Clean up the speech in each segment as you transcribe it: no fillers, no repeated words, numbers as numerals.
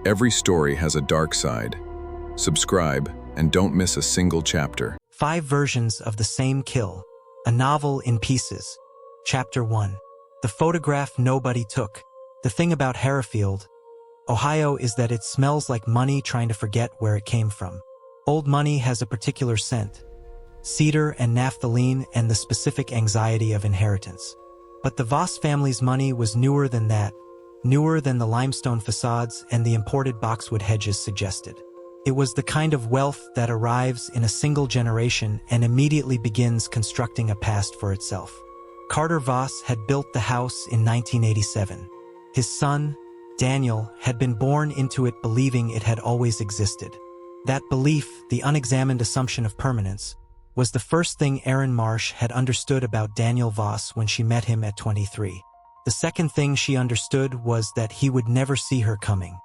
Every story has a dark side. Subscribe and don't miss a single chapter. 5 versions of the same kill. A novel in pieces. Chapter 1. The photograph nobody took. The thing about Harrahfield, Ohio is that it smells like money trying to forget where it came from. Old money has a particular scent. Cedar and naphthalene and the specific anxiety of inheritance. But the Voss family's money was newer than that, newer than the limestone facades and the imported boxwood hedges suggested. It was the kind of wealth that arrives in a single generation and immediately begins constructing a past for itself. Carter Voss had built the house in 1987. His son, Daniel, had been born into it believing it had always existed. That belief, the unexamined assumption of permanence, was the first thing Erin Marsh had understood about Daniel Voss when she met him at 23. The second thing she understood was that he would never see her coming.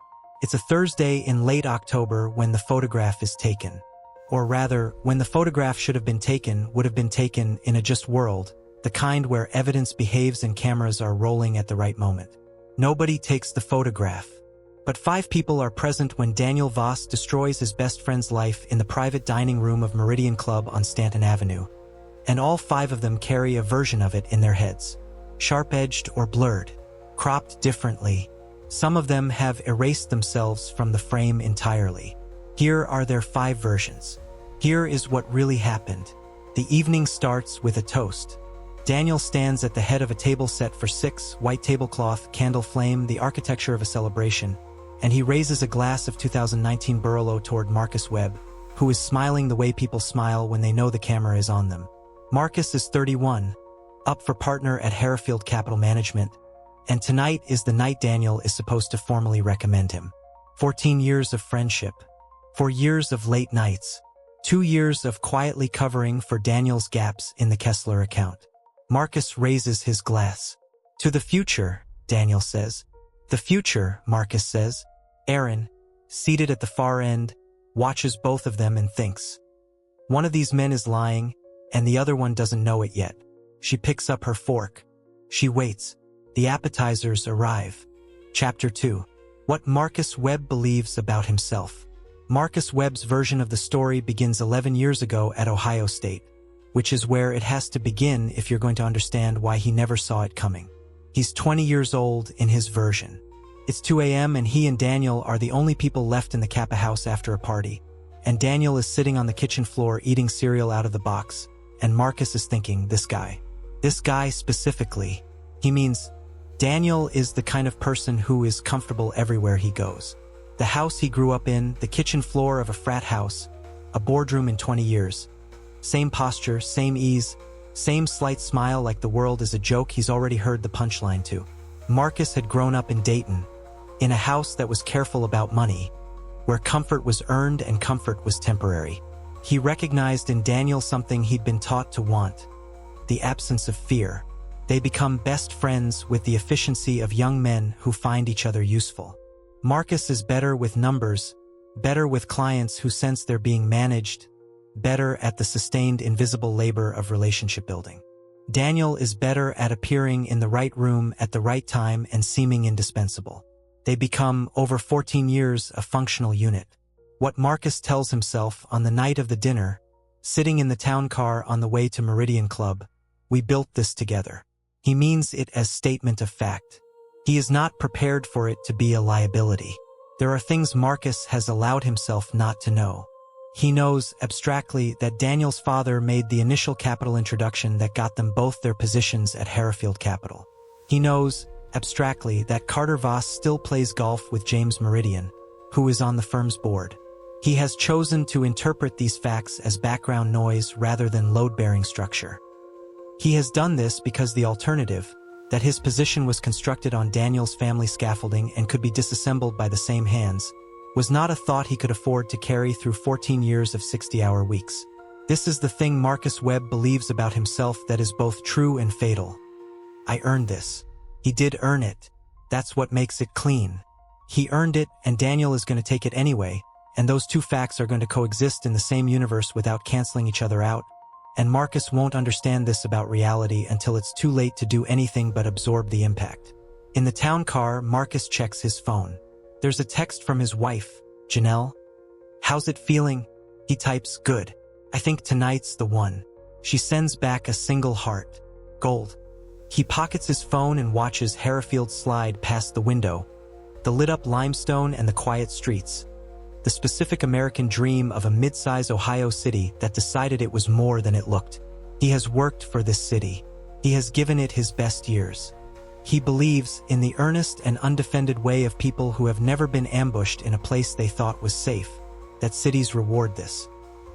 It's a Thursday in late October when the photograph is taken. Or rather, when the photograph should have been taken would have been taken in a just world, the kind where evidence behaves and cameras are rolling at the right moment. Nobody takes the photograph. But 5 people are present when Daniel Voss destroys his best friend's life in the private dining room of Meridian Club on Stanton Avenue. And all 5 of them carry a version of it in their heads. Sharp-edged or blurred, cropped differently. Some of them have erased themselves from the frame entirely. Here are their 5 versions. Here is what really happened. The evening starts with a toast. Daniel stands at the head of a table set for 6, white tablecloth, candle flame, the architecture of a celebration, and he raises a glass of 2019 Barolo toward Marcus Webb, who is smiling the way people smile when they know the camera is on them. Marcus is 31, up for partner at Harrahfield Capital Management, and tonight is the night Daniel is supposed to formally recommend him. 14 years of friendship. 4 years of late nights. 2 years of quietly covering for Daniel's gaps in the Kessler account. Marcus raises his glass. To the future, Daniel says. The future, Marcus says. Erin, seated at the far end, watches both of them and thinks. One of these men is lying, and the other one doesn't know it yet. She picks up her fork. She waits. The appetizers arrive. Chapter 2. What Marcus Webb believes about himself. Marcus Webb's version of the story begins 11 years ago at Ohio State, which is where it has to begin if you're going to understand why he never saw it coming. He's 20 years old in his version. It's 2 a.m. and he and Daniel are the only people left in the Kappa house after a party, and Daniel is sitting on the kitchen floor eating cereal out of the box, and Marcus is thinking, this guy specifically. He means Daniel is the kind of person who is comfortable everywhere he goes. The house he grew up in, the kitchen floor of a frat house, a boardroom in 20 years. Same posture, same ease, same slight smile like the world is a joke he's already heard the punchline to. Marcus had grown up in Dayton, in a house that was careful about money, where comfort was earned and comfort was temporary. He recognized in Daniel something he'd been taught to want, the absence of fear. They become best friends with the efficiency of young men who find each other useful. Marcus is better with numbers, better with clients who sense they're being managed, better at the sustained invisible labor of relationship building. Daniel is better at appearing in the right room at the right time and seeming indispensable. They become, over 14 years, a functional unit. What Marcus tells himself on the night of the dinner, sitting in the town car on the way to Meridian Club, we built this together. He means it as statement of fact. He is not prepared for it to be a liability. There are things Marcus has allowed himself not to know. He knows, abstractly, that Daniel's father made the initial capital introduction that got them both their positions at Harrahfield Capital. He knows, abstractly, that Carter Voss still plays golf with James Meridian, who is on the firm's board. He has chosen to interpret these facts as background noise rather than load-bearing structure. He has done this because the alternative, that his position was constructed on Daniel's family scaffolding and could be disassembled by the same hands, was not a thought he could afford to carry through 14 years of 60-hour weeks. This is the thing Marcus Webb believes about himself that is both true and fatal. I earned this. He did earn it. That's what makes it clean. He earned it, and Daniel is going to take it anyway, and those two facts are going to coexist in the same universe without canceling each other out, and Marcus won't understand this about reality until it's too late to do anything but absorb the impact. In the town car, Marcus checks his phone. There's a text from his wife, Janelle. "How's it feeling?" He types, "Good. I think tonight's the one." She sends back a single heart. Gold. He pockets his phone and watches Hereford slide past the window, the lit-up limestone and the quiet streets. The specific American dream of a mid-size Ohio city that decided it was more than it looked. He has worked for this city. He has given it his best years. He believes in the earnest and undefended way of people who have never been ambushed in a place they thought was safe, that cities reward this.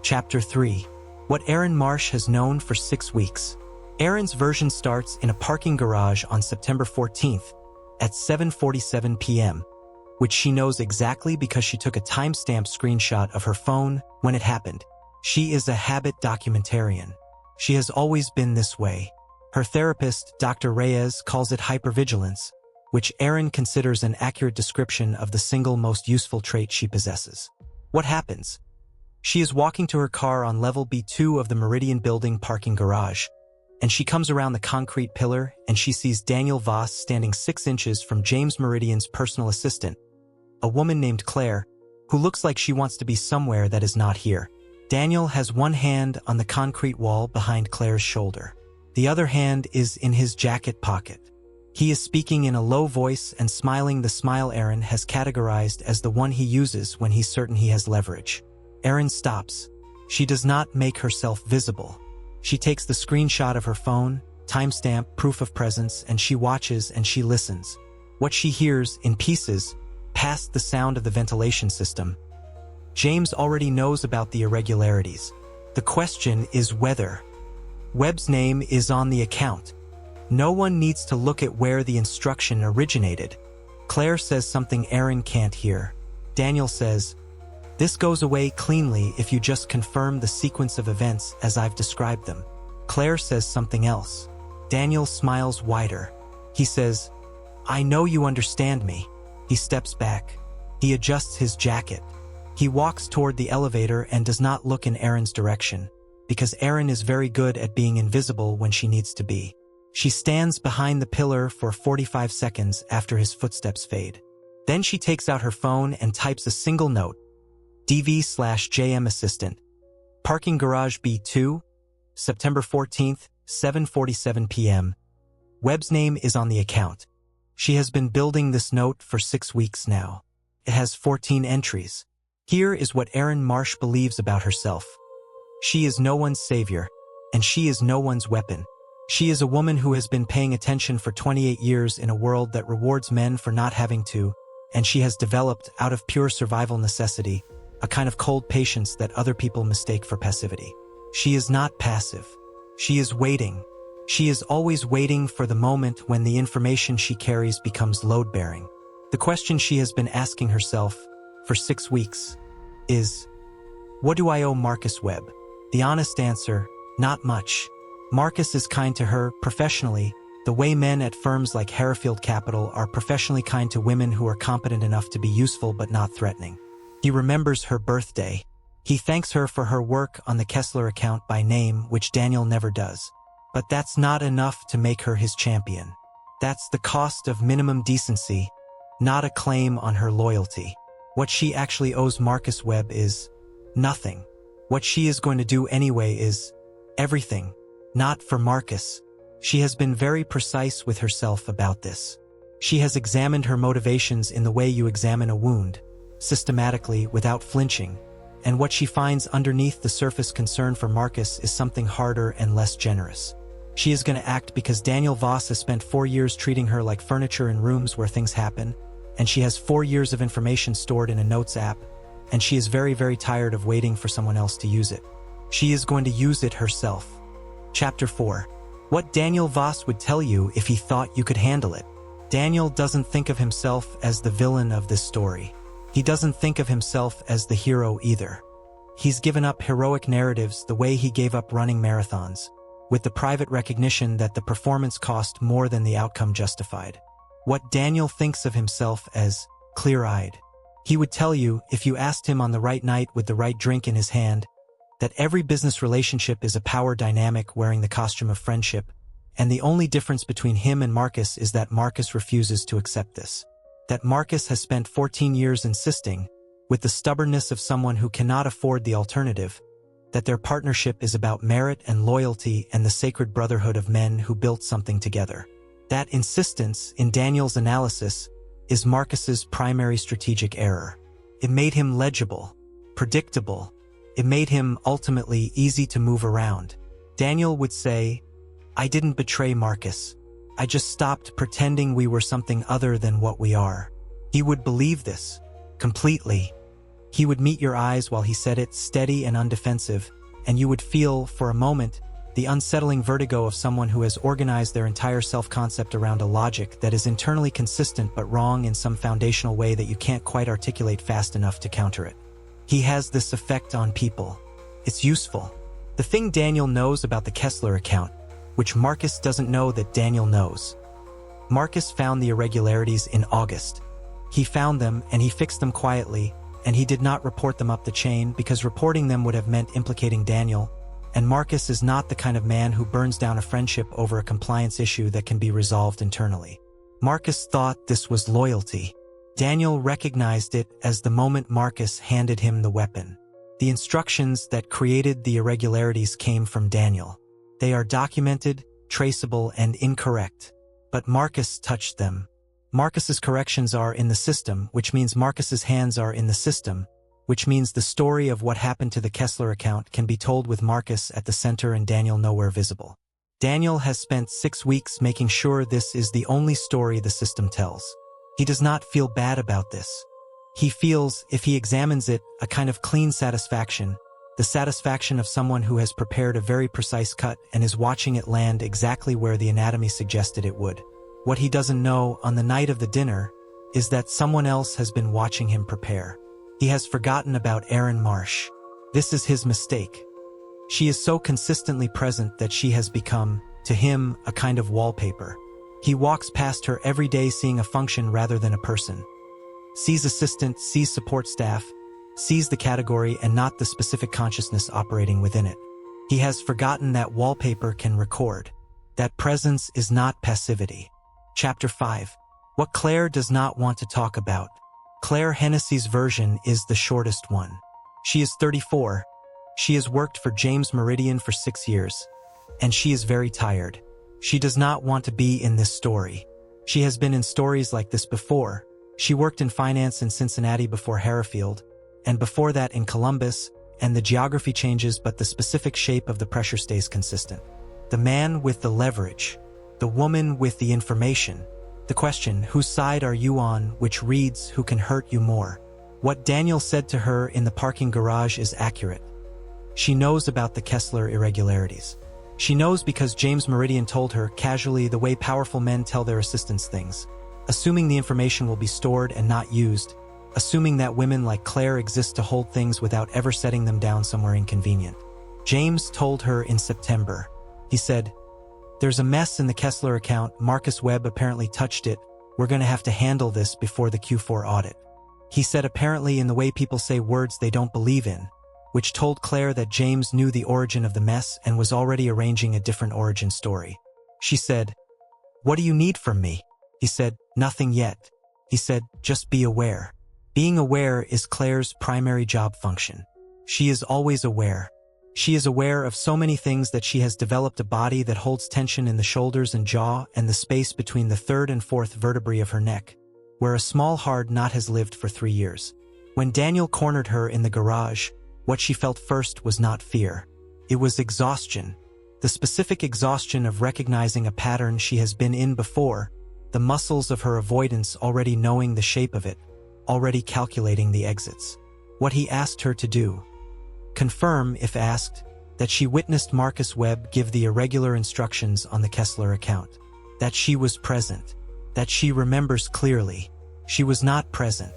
Chapter 3. What Erin Marsh has known for 6 weeks. Erin's version starts in a parking garage on September 14th at 7:47 p.m., which she knows exactly because she took a timestamp screenshot of her phone when it happened. She is a habit documentarian. She has always been this way. Her therapist, Dr. Reyes, calls it hypervigilance, which Erin considers an accurate description of the single most useful trait she possesses. What happens? She is walking to her car on level B2 of the Meridian Building parking garage, and she comes around the concrete pillar and she sees Daniel Voss standing 6 inches from James Meridian's personal assistant, a woman named Claire, who looks like she wants to be somewhere that is not here. Daniel has one hand on the concrete wall behind Claire's shoulder. The other hand is in his jacket pocket. He is speaking in a low voice and smiling, the smile Erin has categorized as the one he uses when he's certain he has leverage. Erin stops. She does not make herself visible. She takes the screenshot of her phone, timestamp, proof of presence, and she watches and she listens. What she hears, in pieces, past the sound of the ventilation system. James already knows about the irregularities. The question is whether. Webb's name is on the account. No one needs to look at where the instruction originated. Claire says something Erin can't hear. Daniel says, "This goes away cleanly if you just confirm the sequence of events as I've described them." Claire says something else. Daniel smiles wider. He says, "I know you understand me." He steps back. He adjusts his jacket. He walks toward the elevator and does not look in Erin's direction, because Erin is very good at being invisible when she needs to be. She stands behind the pillar for 45 seconds after his footsteps fade. Then she takes out her phone and types a single note. DV/JM Assistant. Parking Garage B2, September 14th, 7:47 p.m. Webb's name is on the account. She has been building this note for 6 weeks now. It has 14 entries. Here is what Erin Marsh believes about herself. She is no one's savior, and she is no one's weapon. She is a woman who has been paying attention for 28 years in a world that rewards men for not having to, and she has developed, out of pure survival necessity, a kind of cold patience that other people mistake for passivity. She is not passive. She is waiting. She is always waiting for the moment when the information she carries becomes load-bearing. The question she has been asking herself for 6 weeks is, what do I owe Marcus Webb? The honest answer, not much. Marcus is kind to her professionally, the way men at firms like Hereford Capital are professionally kind to women who are competent enough to be useful but not threatening. He remembers her birthday. He thanks her for her work on the Kessler account by name, which Daniel never does. But that's not enough to make her his champion. That's the cost of minimum decency, not a claim on her loyalty. What she actually owes Marcus Webb is nothing. What she is going to do anyway is everything, not for Marcus. She has been very precise with herself about this. She has examined her motivations in the way you examine a wound, systematically, without flinching, and what she finds underneath the surface concern for Marcus is something harder and less generous. She is going to act because Daniel Voss has spent 4 years treating her like furniture in rooms where things happen, and she has 4 years of information stored in a notes app, and she is very, very tired of waiting for someone else to use it. She is going to use it herself. Chapter 4. What Daniel Voss would tell you if he thought you could handle it. Daniel doesn't think of himself as the villain of this story. He doesn't think of himself as the hero either. He's given up heroic narratives the way he gave up running marathons, with the private recognition that the performance cost more than the outcome justified. What Daniel thinks of himself as clear-eyed. He would tell you, if you asked him on the right night with the right drink in his hand, that every business relationship is a power dynamic wearing the costume of friendship, and the only difference between him and Marcus is that Marcus refuses to accept this. that Marcus has spent 14 years insisting, with the stubbornness of someone who cannot afford the alternative, that their partnership is about merit and loyalty and the sacred brotherhood of men who built something together. That insistence, in Daniel's analysis, is Marcus's primary strategic error. It made him legible, predictable. It made him ultimately easy to move around. Daniel would say, "I didn't betray Marcus. I just stopped pretending we were something other than what we are." He would believe this, completely. He would meet your eyes while he said it, steady and undefensive, and you would feel, for a moment, the unsettling vertigo of someone who has organized their entire self-concept around a logic that is internally consistent but wrong in some foundational way that you can't quite articulate fast enough to counter it. He has this effect on people. It's useful. The thing Daniel knows about the Kessler account, which Marcus doesn't know that Daniel knows. Marcus found the irregularities in August. He found them and he fixed them quietly, and he did not report them up the chain because reporting them would have meant implicating Daniel, and Marcus is not the kind of man who burns down a friendship over a compliance issue that can be resolved internally. Marcus thought this was loyalty. Daniel recognized it as the moment Marcus handed him the weapon. The instructions that created the irregularities came from Daniel. They are documented, traceable, and incorrect. But Marcus touched them. Marcus's corrections are in the system, which means Marcus's hands are in the system, which means the story of what happened to the Kessler account can be told with Marcus at the center and Daniel nowhere visible. Daniel has spent 6 weeks making sure this is the only story the system tells. He does not feel bad about this. He feels, if he examines it, a kind of clean satisfaction, the satisfaction of someone who has prepared a very precise cut and is watching it land exactly where the anatomy suggested it would. What he doesn't know on the night of the dinner is that someone else has been watching him prepare. He has forgotten about Erin Marsh. This is his mistake. She is so consistently present that she has become, to him, a kind of wallpaper. He walks past her every day seeing a function rather than a person. Sees assistant, sees support staff, sees the category and not the specific consciousness operating within it. He has forgotten that wallpaper can record. That presence is not passivity. Chapter 5. What Claire does not want to talk about. Claire Hennessy's version is the shortest one. She is 34. She has worked for James Meridian for 6 years. And she is very tired. She does not want to be in this story. She has been in stories like this before. She worked in finance in Cincinnati before Harrahfield, and before that in Columbus, and the geography changes but the specific shape of the pressure stays consistent. The man with the leverage. The woman with the information. The question, whose side are you on, which reads, who can hurt you more? What Daniel said to her in the parking garage is accurate. She knows about the Kessler irregularities. She knows because James Meridian told her, casually, the way powerful men tell their assistants things. Assuming the information will be stored and not used. Assuming that women like Claire exist to hold things without ever setting them down somewhere inconvenient. James told her in September. He said, "There's a mess in the Kessler account. Marcus Webb apparently touched it. We're going to have to handle this before the Q4 audit." He said apparently in the way people say words they don't believe in, which told Claire that James knew the origin of the mess and was already arranging a different origin story. She said, "What do you need from me?" He said, "Nothing yet." He said, "Just be aware." Being aware is Claire's primary job function. She is always aware. She is aware of so many things that she has developed a body that holds tension in the shoulders and jaw and the space between the third and fourth vertebrae of her neck, where a small hard knot has lived for 3 years. When Daniel cornered her in the garage, what she felt first was not fear. It was exhaustion. The specific exhaustion of recognizing a pattern she has been in before, the muscles of her avoidance already knowing the shape of it, already calculating the exits. What he asked her to do. Confirm, if asked, that she witnessed Marcus Webb give the irregular instructions on the Kessler account. That she was present. That she remembers clearly. She was not present.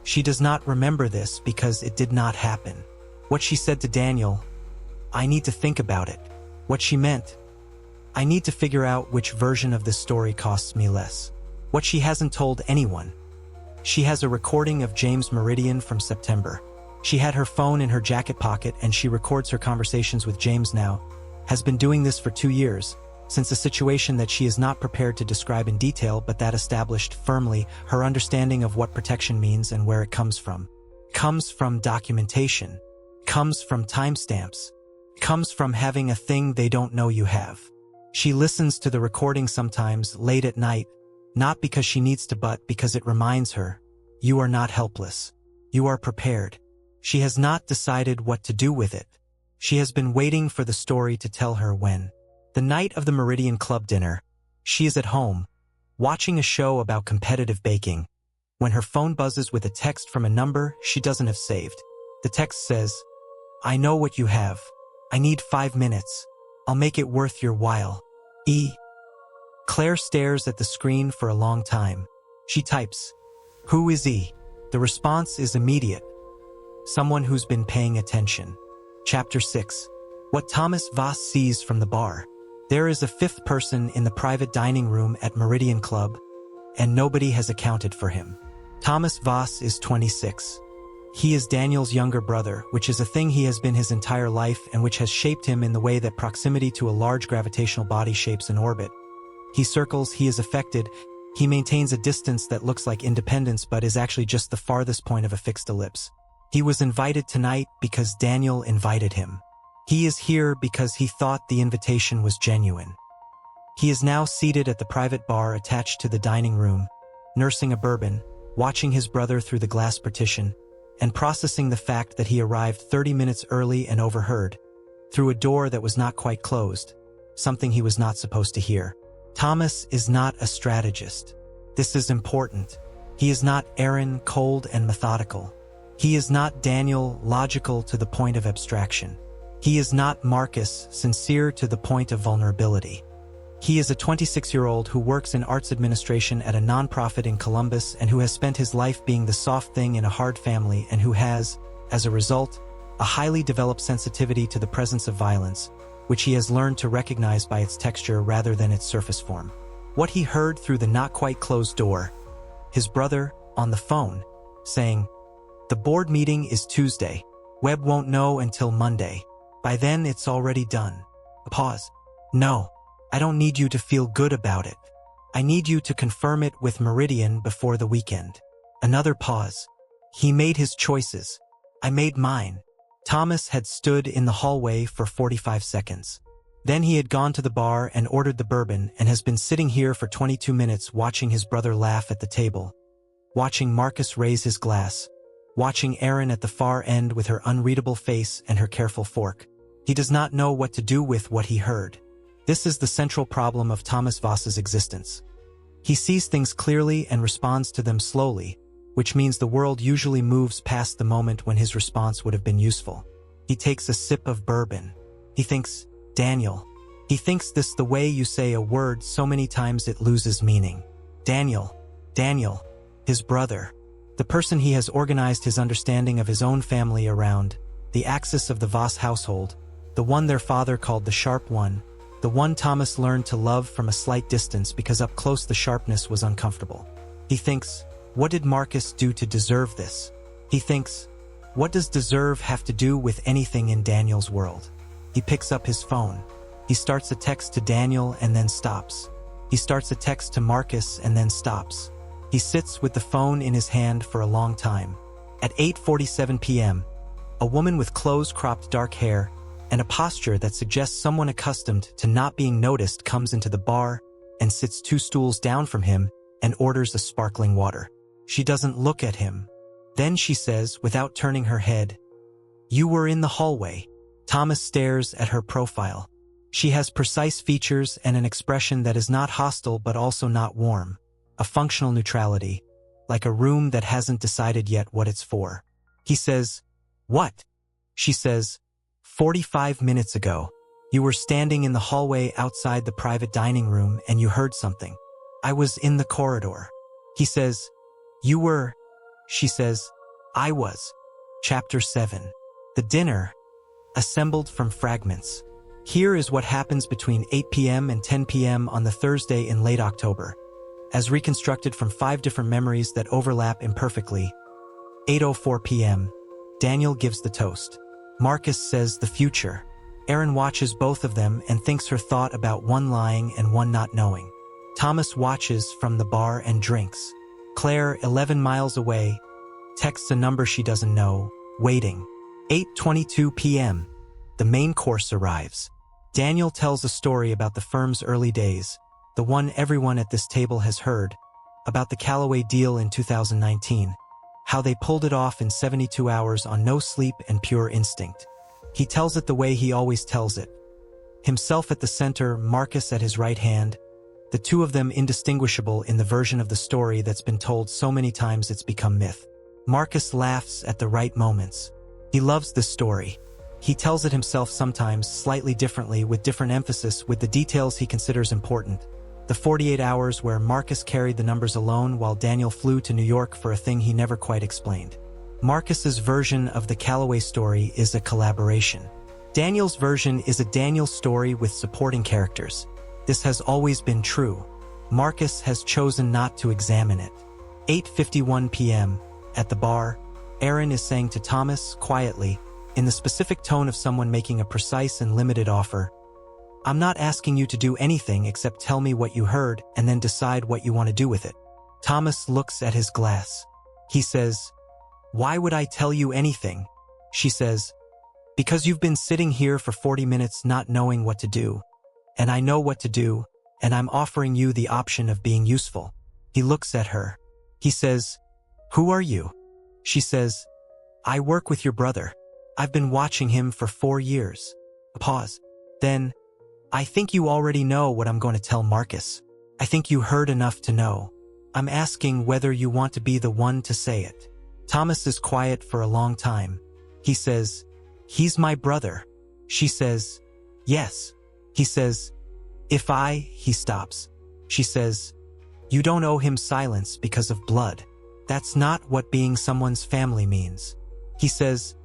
She does not remember this because it did not happen. What she said to Daniel, "I need to think about it." What she meant, "I need to figure out which version of this story costs me less." What she hasn't told anyone. She has a recording of James Meridian from September. She had her phone in her jacket pocket and she records her conversations with James now. Has been doing this for 2 years, since a situation that she is not prepared to describe in detail but that established firmly her understanding of what protection means and where it comes from. Comes from documentation. Comes from timestamps. Comes from having a thing they don't know you have. She listens to the recording sometimes late at night, not because she needs to but because it reminds her, you are not helpless. You are prepared. She has not decided what to do with it. She has been waiting for the story to tell her when. The night of the Meridian Club dinner, she is at home, watching a show about competitive baking, when her phone buzzes with a text from a number she doesn't have saved. The text says, I know what you have. I need 5 minutes. I'll make it worth your while. E. Claire stares at the screen for a long time. She types, Who is E? The response is immediate. Someone who's been paying attention. Chapter 6. What Thomas Voss sees from the bar. There is a fifth person in the private dining room at Meridian Club, and nobody has accounted for him. Thomas Voss is 26. He is Daniel's younger brother, which is a thing he has been his entire life and which has shaped him in the way that proximity to a large gravitational body shapes an orbit. He circles, he is affected, he maintains a distance that looks like independence but is actually just the farthest point of a fixed ellipse. He was invited tonight because Daniel invited him. He is here because he thought the invitation was genuine. He is now seated at the private bar attached to the dining room, nursing a bourbon, watching his brother through the glass partition, and processing the fact that he arrived 30 minutes early and overheard, through a door that was not quite closed, something he was not supposed to hear. Thomas is not a strategist. This is important. He is not Aaron, cold and methodical. He is not Daniel, logical to the point of abstraction. He is not Marcus, sincere to the point of vulnerability. He is a 26-year-old who works in arts administration at a nonprofit in Columbus and who has spent his life being the soft thing in a hard family and who has, as a result, a highly developed sensitivity to the presence of violence, which he has learned to recognize by its texture rather than its surface form. What he heard through the not-quite-closed door, his brother, on the phone, saying, The board meeting is Tuesday. Webb won't know until Monday. By then it's already done. A pause. No. I don't need you to feel good about it. I need you to confirm it with Meridian before the weekend. Another pause. He made his choices. I made mine. Thomas had stood in the hallway for 45 seconds. Then he had gone to the bar and ordered the bourbon and has been sitting here for 22 minutes watching his brother laugh at the table, watching Marcus raise his glass, watching Aaron at the far end with her unreadable face and her careful fork. He does not know what to do with what he heard. This is the central problem of Thomas Voss's existence. He sees things clearly and responds to them slowly, which means the world usually moves past the moment when his response would have been useful. He takes a sip of bourbon. He thinks, Daniel. He thinks this the way you say a word so many times it loses meaning. Daniel. Daniel. His brother. The person he has organized his understanding of his own family around, the axis of the Voss household, the one their father called the sharp one, the one Thomas learned to love from a slight distance because up close the sharpness was uncomfortable. He thinks, what did Marcus do to deserve this? He thinks, what does deserve have to do with anything in Daniel's world? He picks up his phone. He starts a text to Daniel and then stops. He starts a text to Marcus and then stops. He sits with the phone in his hand for a long time. At 8:47 p.m., a woman with close-cropped dark hair and a posture that suggests someone accustomed to not being noticed comes into the bar and sits 2 stools down from him and orders a sparkling water. She doesn't look at him. Then she says, without turning her head, You were in the hallway. Thomas stares at her profile. She has precise features and an expression that is not hostile but also not warm. A functional neutrality, like a room that hasn't decided yet what it's for. He says, What? She says, 45 minutes ago, you were standing in the hallway outside the private dining room and you heard something. I was in the corridor. He says, You were. She says, I was. Chapter 7. The dinner, assembled from fragments. Here is what happens between 8 p.m. and 10 p.m. on the Thursday in late October, as reconstructed from 5 different memories that overlap imperfectly. 8:04 p.m. Daniel gives the toast. Marcus says the future. Erin watches both of them and thinks her thought about one lying and one not knowing. Thomas watches from the bar and drinks. Claire, 11 miles away, texts a number she doesn't know, waiting. 8:22 p.m. The main course arrives. Daniel tells a story about the firm's early days, the one everyone at this table has heard, about the Callaway deal in 2019, how they pulled it off in 72 hours on no sleep and pure instinct. He tells it the way he always tells it. Himself at the center, Marcus at his right hand, the two of them indistinguishable in the version of the story that's been told so many times it's become myth. Marcus laughs at the right moments. He loves this story. He tells it himself sometimes slightly differently with different emphasis with the details he considers important. The 48 hours where Marcus carried the numbers alone while Daniel flew to New York for a thing he never quite explained. Marcus's version of the Callaway story is a collaboration. Daniel's version is a Daniel story with supporting characters. This has always been true. Marcus has chosen not to examine it. 8:51 p.m. At the bar, Erin is saying to Thomas, quietly, in the specific tone of someone making a precise and limited offer, "I'm not asking you to do anything except tell me what you heard and then decide what you want to do with it." Thomas looks at his glass. He says, "Why would I tell you anything?" She says, "Because you've been sitting here for 40 minutes not knowing what to do. And I know what to do, and I'm offering you the option of being useful." He looks at her. He says, "Who are you?" She says, "I work with your brother. I've been watching him for 4 years." A pause. Then, "I think you already know what I'm going to tell Marcus. I think you heard enough to know. I'm asking whether you want to be the one to say it." Thomas is quiet for a long time. He says, "He's my brother." She says, "Yes." He says, He stops. She says, "You don't owe him silence because of blood. That's not what being someone's family means." He says,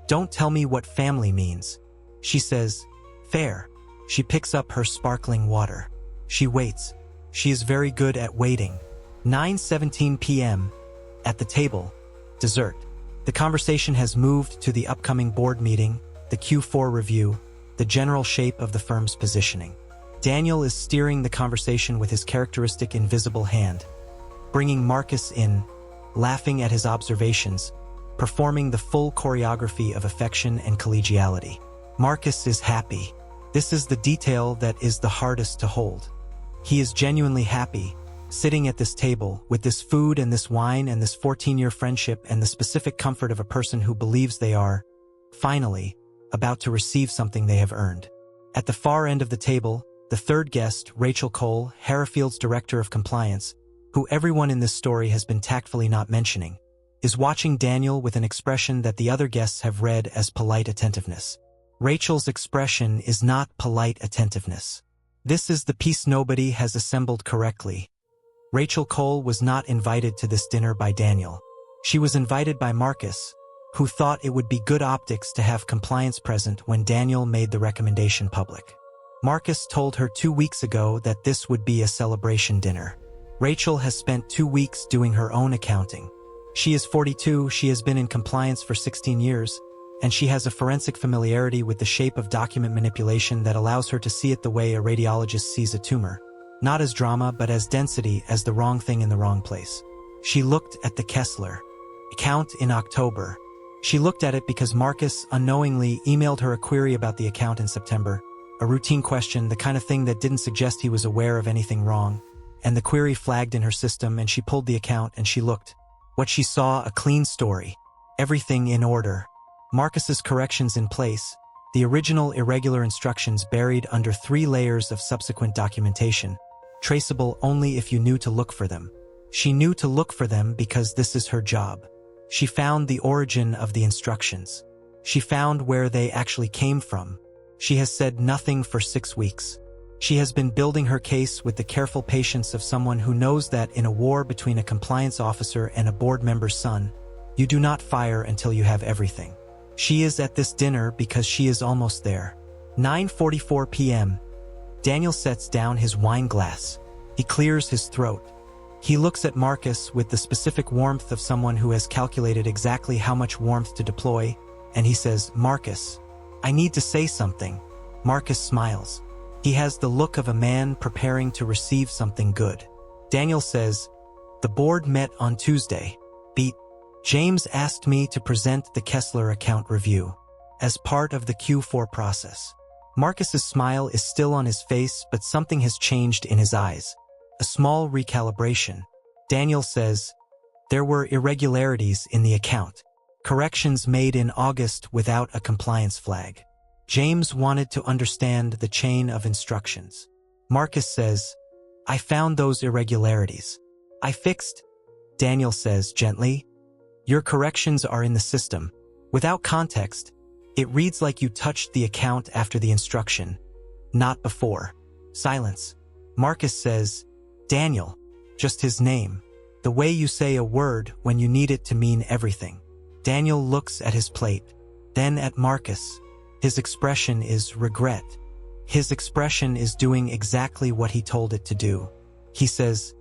"Don't tell me what family means." She says, "Fair." She picks up her sparkling water. She waits. She is very good at waiting. 9:17 p.m. At the table, dessert. The conversation has moved to the upcoming board meeting, the Q4 review, the general shape of the firm's positioning. Daniel is steering the conversation with his characteristic invisible hand, bringing Marcus in, laughing at his observations, performing the full choreography of affection and collegiality. Marcus is happy. This is the detail that is the hardest to hold. He is genuinely happy, sitting at this table, with this food and this wine and this 14-year friendship and the specific comfort of a person who believes they are, finally, about to receive something they have earned. At the far end of the table, the third guest, Rachel Cole, Harrafield's Director of Compliance, who everyone in this story has been tactfully not mentioning, is watching Daniel with an expression that the other guests have read as polite attentiveness. Rachel's expression is not polite attentiveness. This is the piece nobody has assembled correctly. Rachel Cole was not invited to this dinner by Daniel. She was invited by Marcus, who thought it would be good optics to have compliance present when Daniel made the recommendation public. Marcus told her 2 weeks ago that this would be a celebration dinner. Rachel has spent 2 weeks doing her own accounting. She is 42, she has been in compliance for 16 years, and she has a forensic familiarity with the shape of document manipulation that allows her to see it the way a radiologist sees a tumor. Not as drama, but as density, as the wrong thing in the wrong place. She looked at the Kessler account in October. She looked at it because Marcus unknowingly emailed her a query about the account in September, a routine question, the kind of thing that didn't suggest he was aware of anything wrong, and the query flagged in her system, and she pulled the account and she looked. What she saw, a clean story. Everything in order. Marcus's corrections in place, the original irregular instructions buried under 3 layers of subsequent documentation, traceable only if you knew to look for them. She knew to look for them because this is her job. She found the origin of the instructions. She found where they actually came from. She has said nothing for 6 weeks. She has been building her case with the careful patience of someone who knows that in a war between a compliance officer and a board member's son, you do not fire until you have everything. She is at this dinner because she is almost there. 9:44 p.m. Daniel sets down his wine glass. He clears his throat. He looks at Marcus with the specific warmth of someone who has calculated exactly how much warmth to deploy, and he says, "Marcus, I need to say something." Marcus smiles. He has the look of a man preparing to receive something good. Daniel says, "The board met on Tuesday. James asked me to present the Kessler account review as part of the Q4 process." Marcus's smile is still on his face, but something has changed in his eyes. A small recalibration. Daniel says, "There were irregularities in the account. Corrections made in August without a compliance flag. James wanted to understand the chain of instructions." Marcus says, "I found those irregularities. I fixed." Daniel says gently, "Your corrections are in the system." Without context, it reads like you touched the account after the instruction, not before. Silence. Marcus says, "Daniel," just his name, the way you say a word when you need it to mean everything. Daniel looks at his plate, then at Marcus. His expression is regret. His expression is doing exactly what he told it to do. He says,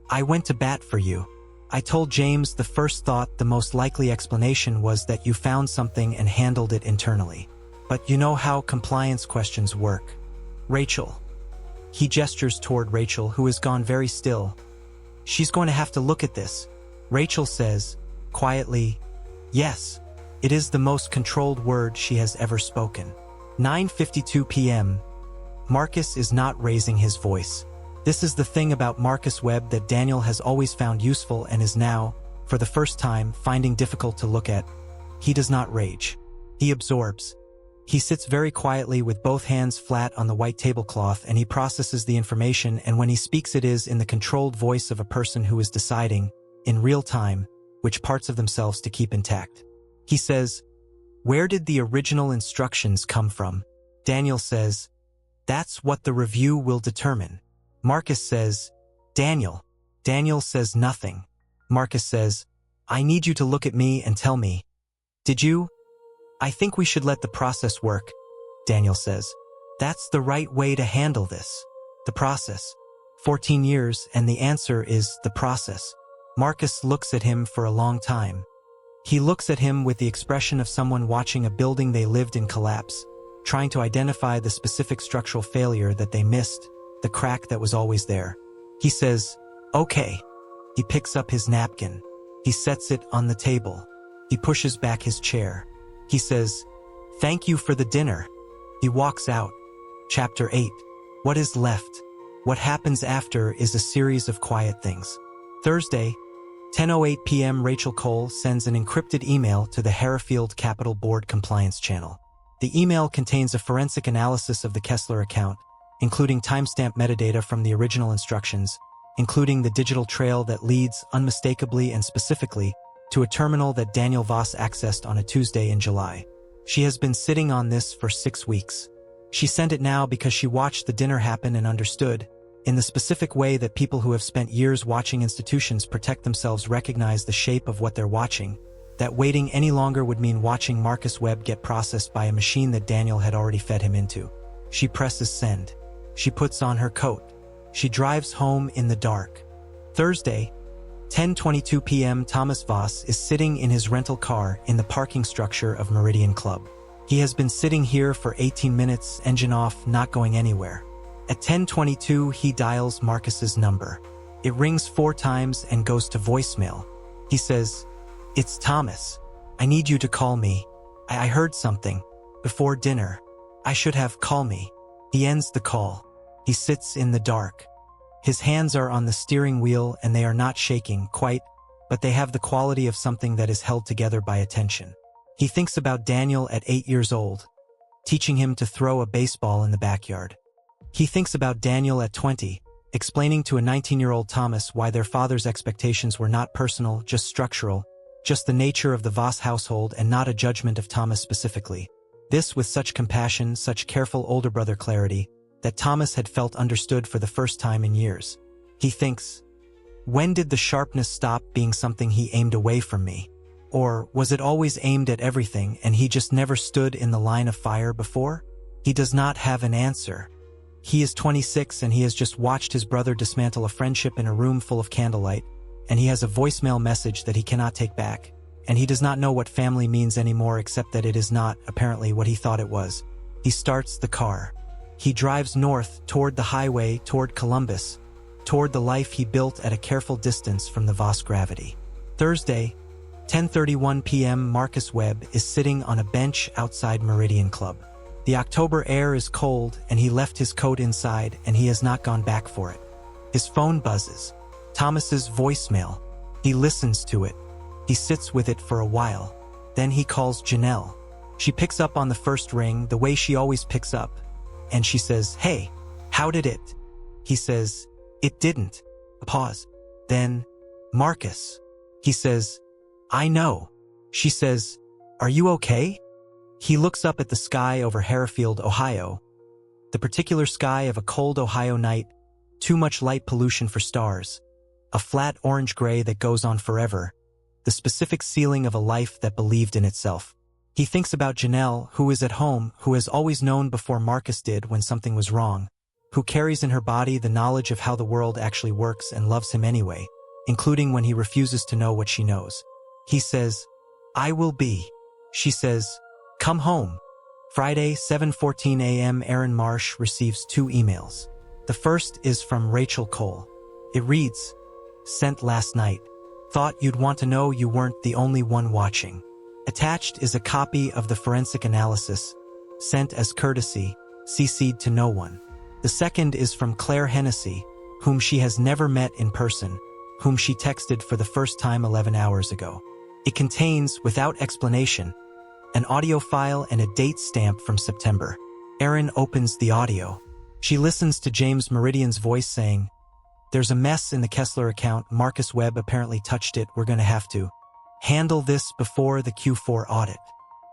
"I went to bat for you. I told James the first thought, the most likely explanation was that you found something and handled it internally. But you know how compliance questions work. Rachel." He gestures toward Rachel, who has gone very still. "She's going to have to look at this." Rachel says, quietly, "Yes." It is the most controlled word she has ever spoken. 9:52 p.m. Marcus is not raising his voice. This is the thing about Marcus Webb that Daniel has always found useful and is now, for the first time, finding difficult to look at. He does not rage. He absorbs. He sits very quietly with both hands flat on the white tablecloth, and he processes the information, and when he speaks it is in the controlled voice of a person who is deciding, in real time, which parts of themselves to keep intact. He says, "Where did the original instructions come from?" Daniel says, "That's what the review will determine." Marcus says, "Daniel." Daniel says nothing. Marcus says, "I need you to look at me and tell me. Did you?" "I think we should let the process work," Daniel says. "That's the right way to handle this. The process. 14 years, and the answer is the process." Marcus looks at him for a long time. He looks at him with the expression of someone watching a building they lived in collapse, trying to identify the specific structural failure that they missed, the crack that was always there. He says, "Okay." He picks up his napkin. He sets it on the table. He pushes back his chair. He says, "Thank you for the dinner." He walks out. Chapter 8. What is left? What happens after is a series of quiet things. Thursday, 10:08 p.m. Rachel Cole sends an encrypted email to the Hereford Capital Board Compliance Channel. The email contains a forensic analysis of the Kessler account, including timestamp metadata from the original instructions, including the digital trail that leads unmistakably and specifically to a terminal that Daniel Voss accessed on a Tuesday in July. She has been sitting on this for 6 weeks. She sent it now because she watched the dinner happen and understood, in the specific way that people who have spent years watching institutions protect themselves recognize the shape of what they're watching, that waiting any longer would mean watching Marcus Webb get processed by a machine that Daniel had already fed him into. She presses send. She puts on her coat. She drives home in the dark. Thursday, 10:22 p.m. Thomas Voss is sitting in his rental car in the parking structure of Meridian Club. He has been sitting here for 18 minutes, engine off, not going anywhere. At 10:22, he dials Marcus's number. It rings 4 times and goes to voicemail. He says, "It's Thomas. I need you to call me. I heard something. Before dinner. I should have call me." He ends the call. He sits in the dark. His hands are on the steering wheel and they are not shaking quite, but they have the quality of something that is held together by attention. He thinks about Daniel at 8 years old, teaching him to throw a baseball in the backyard. He thinks about Daniel at 20, explaining to a 19-year-old Thomas why their father's expectations were not personal, just structural, just the nature of the Voss household and not a judgment of Thomas specifically. This with such compassion, such careful older brother clarity, that Thomas had felt understood for the first time in years. He thinks, when did the sharpness stop being something he aimed away from me? Or was it always aimed at everything and he just never stood in the line of fire before? He does not have an answer. He is 26 and he has just watched his brother dismantle a friendship in a room full of candlelight, and he has a voicemail message that he cannot take back, and he does not know what family means anymore except that it is not, apparently, what he thought it was. He starts the car. He drives north toward the highway, toward Columbus, toward the life he built at a careful distance from the Voss gravity. Thursday, 10:31 p.m. Marcus Webb is sitting on a bench outside Meridian Club. The October air is cold and he left his coat inside and he has not gone back for it. His phone buzzes. Thomas's voicemail. He listens to it. He sits with it for a while. Then he calls Janelle. She picks up on the first ring the way she always picks up. And she says, "Hey, how did it?" He says, "It didn't." A pause. Then, "Marcus." He says, "I know." She says, "Are you okay?" He looks up at the sky over Harrifield, Ohio. The particular sky of a cold Ohio night, too much light pollution for stars, a flat orange-gray that goes on forever, the specific ceiling of a life that believed in itself. He thinks about Janelle, who is at home, who has always known before Marcus did when something was wrong, who carries in her body the knowledge of how the world actually works and loves him anyway, including when he refuses to know what she knows. He says, "I will be." She says, "Come home." Friday, 7:14 a.m. Aaron Marsh receives 2 emails. The first is from Rachel Cole. It reads, "Sent last night. Thought you'd want to know you weren't the only one watching." Attached is a copy of the forensic analysis, sent as courtesy, CC'd to no one. The second is from Claire Hennessy, whom she has never met in person, whom she texted for the first time 11 hours ago. It contains, without explanation, an audio file and a date stamp from September. Erin opens the audio. She listens to James Meridian's voice saying, "There's a mess in the Kessler account. Marcus Webb apparently touched it. We're gonna have to handle this before the Q4 audit."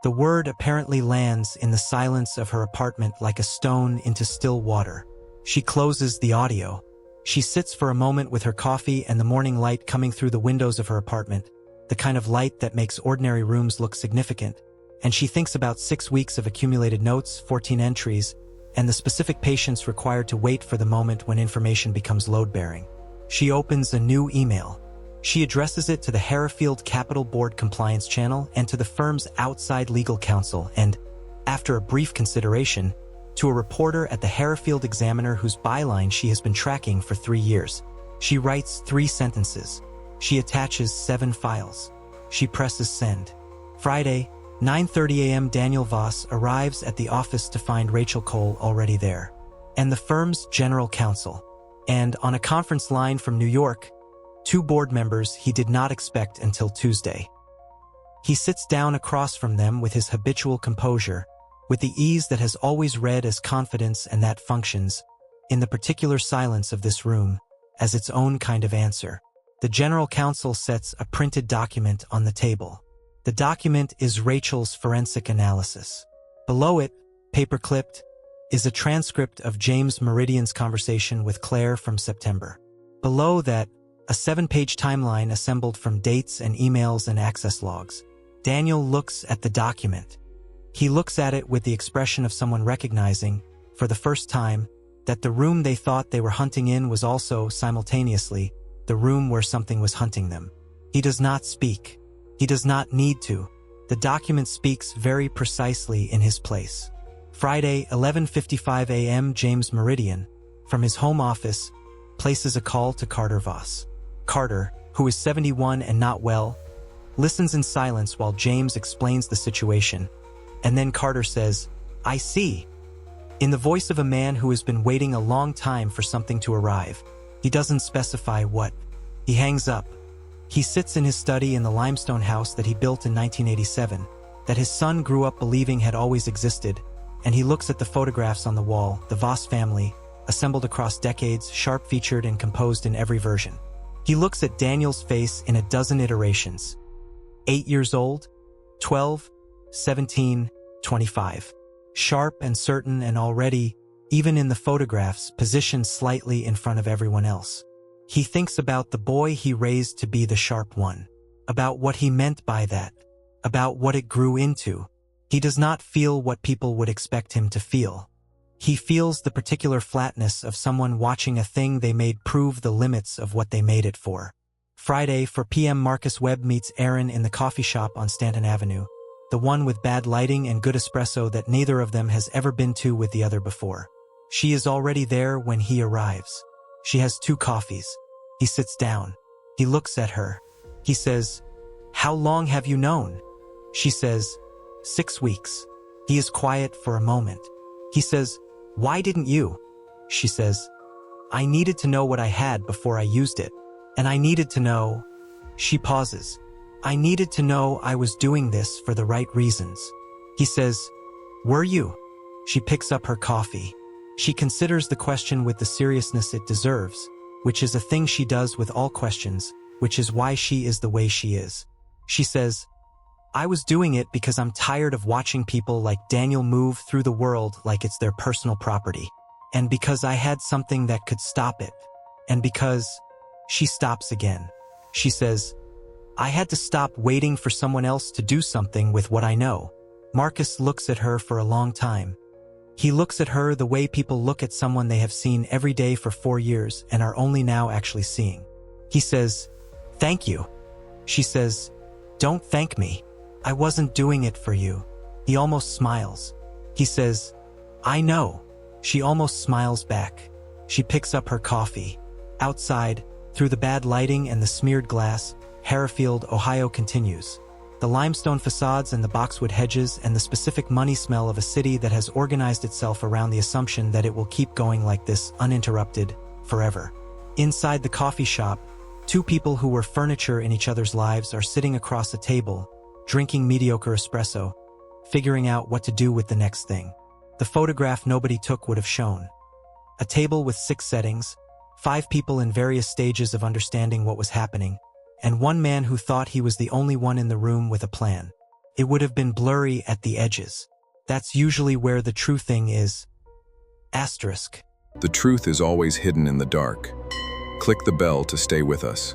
The word apparently lands in the silence of her apartment like a stone into still water. She closes the audio. She sits for a moment with her coffee and the morning light coming through the windows of her apartment, the kind of light that makes ordinary rooms look significant, and she thinks about 6 weeks of accumulated notes, 14 entries, and the specific patience required to wait for the moment when information becomes load-bearing. She opens a new email. She addresses it to the Harrifield Capital Board Compliance Channel and to the firm's outside legal counsel and, after a brief consideration, to a reporter at the Harrifield Examiner whose byline she has been tracking for 3 years. She writes 3 sentences. She attaches 7 files. She presses send. Friday, 9:30 a.m. Daniel Voss arrives at the office to find Rachel Cole already there, and the firm's general counsel. And on a conference line from New York, 2 board members he did not expect until Tuesday. He sits down across from them with his habitual composure, with the ease that has always read as confidence and that functions, in the particular silence of this room, as its own kind of answer. The general counsel sets a printed document on the table. The document is Rachel's forensic analysis. Below it, paper-clipped, is a transcript of James Meridian's conversation with Claire from September. Below that, a 7-page timeline assembled from dates and emails and access logs. Daniel looks at the document. He looks at it with the expression of someone recognizing, for the first time, that the room they thought they were hunting in was also, simultaneously, the room where something was hunting them. He does not speak. He does not need to. The document speaks very precisely in his place. Friday, 11:55 a.m. James Meridian, from his home office, places a call to Carter Voss. Carter, who is 71 and not well, listens in silence while James explains the situation, and then Carter says, "I see," in the voice of a man who has been waiting a long time for something to arrive. He doesn't specify what. He hangs up. He sits in his study in the limestone house that he built in 1987, that his son grew up believing had always existed, and he looks at the photographs on the wall, the Voss family, assembled across decades, sharp-featured and composed in every version. He looks at Daniel's face in a dozen iterations. 8 years old, 12, 17, 25. Sharp and certain and already, even in the photographs, positioned slightly in front of everyone else. He thinks about the boy he raised to be the sharp one, about what he meant by that, about what it grew into. He does not feel what people would expect him to feel. He feels the particular flatness of someone watching a thing they made prove the limits of what they made it for. Friday, 4 p.m. Marcus Webb meets Aaron in the coffee shop on Stanton Avenue. the one with bad lighting and good espresso that neither of them has ever been to with the other before. She is already there when he arrives. She has 2 coffees. He sits down. He looks at her. He says, "How long have you known?" She says, 6 weeks. He is quiet for a moment. He says, "Why didn't you?" She says, "I needed to know what I had before I used it. And I needed to know." She pauses. "I needed to know I was doing this for the right reasons." He says, "Were you?" She picks up her coffee. She considers the question with the seriousness it deserves, which is a thing she does with all questions, which is why she is the way she is. She says, "I was doing it because I'm tired of watching people like Daniel move through the world like it's their personal property. And because I had something that could stop it. And because..." She stops again. She says, "I had to stop waiting for someone else to do something with what I know." Marcus looks at her for a long time. He looks at her the way people look at someone they have seen every day for 4 years and are only now actually seeing. He says, "Thank you." She says, "Don't thank me. I wasn't doing it for you." He almost smiles. He says, "I know." She almost smiles back. She picks up her coffee. Outside, through the bad lighting and the smeared glass, Harrifield, Ohio continues. The limestone facades and the boxwood hedges and the specific money smell of a city that has organized itself around the assumption that it will keep going like this, uninterrupted, forever. Inside the coffee shop, 2 people who were furniture in each other's lives are sitting across a table, drinking mediocre espresso, figuring out what to do with the next thing. The photograph nobody took would have shown. A table with 6 settings, 5 people in various stages of understanding what was happening, and 1 man who thought he was the only one in the room with a plan. It would have been blurry at the edges. That's usually where the true thing is. Asterisk. The truth is always hidden in the dark. Click the bell to stay with us.